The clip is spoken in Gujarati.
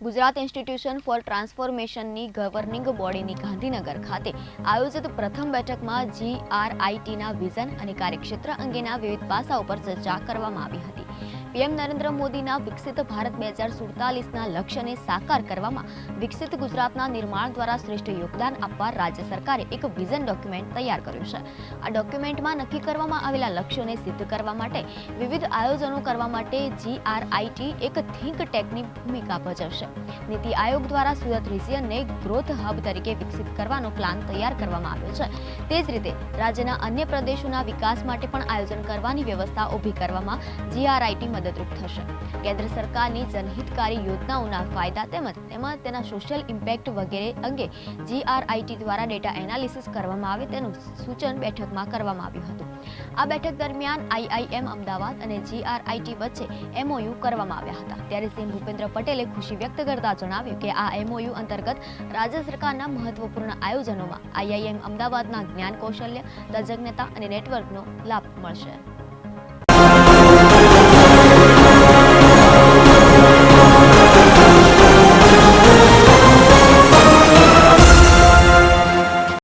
ગુજરાત ઇન્સ્ટિટ્યુશન ફોર ટ્રાન્સફોર્મેશનની ગવર્નિંગ બોડીની ગાંધીનગર ખાતે આયોજિત પ્રથમ બેઠકમાં GRITના વિઝન અને કાર્યક્ષેત્ર અંગેના વિવિધ પાસાઓ પર ચર્ચા કરવામાં આવી હતી. પીએમ નરેન્દ્ર મોદીના વિકસિત ભારત 2047ના લક્ષ્યને સાકાર કરવામાં વિકસિત ગુજરાતના નિર્માણ દ્વારા શ્રેષ્ઠ યોગદાન આપવા રાજ્ય સરકારે એક વિઝન ડોક્યુમેન્ટ તૈયાર કર્યું છે. આ ડોક્યુમેન્ટમાં નક્કી કરવામાં આવેલા લક્ષ્યોને સિદ્ધ કરવા માટે વિવિધ આયોજનો કરવા માટે GRIT એક થિંક ટેકની ભૂમિકા ભજવશે. નીતિ આયોગ દ્વારા સુરત રિજિયનને ગ્રોથ હબ તરીકે વિકસિત કરવાનો પ્લાન તૈયાર કરવામાં આવ્યો છે. તે જ રીતે રાજ્યના અન્ય પ્રદેશોના વિકાસ માટે પણ આયોજન કરવાની વ્યવસ્થા ઊભી કરવામાં GRIT મદદરૂપ થશે. કેન્દ્ર સરકારની જનહિતકારી યોજનાઓના ફાયદા તેમજ તેના સોશિયલ ઇમ્પેક્ટ વગેરે અંગે GRIT દ્વારા ડેટા એનાલિસિસ કરવામાં આવે તેનું સૂચન બેઠકમાં કરવામાં આવ્યું હતું. આ બેઠક દરમિયાન IIM અમદાવાદ અને GRIT વચ્ચે MOU કરવામાં આવ્યા હતા. ત્યારે સીએમ ભૂપેન્દ્ર પટેલે ખુશી વ્યક્ત કરતા જણાવ્યું કે આ MOU અંતર્ગત રાજ્ય સરકારના મહત્વપૂર્ણ આયોજનોમાં IIM અમદાવાદના જ્ઞાન કૌશલ્ય, તજજ્ઞતા અને નેટવર્કનો લાભ મળશે.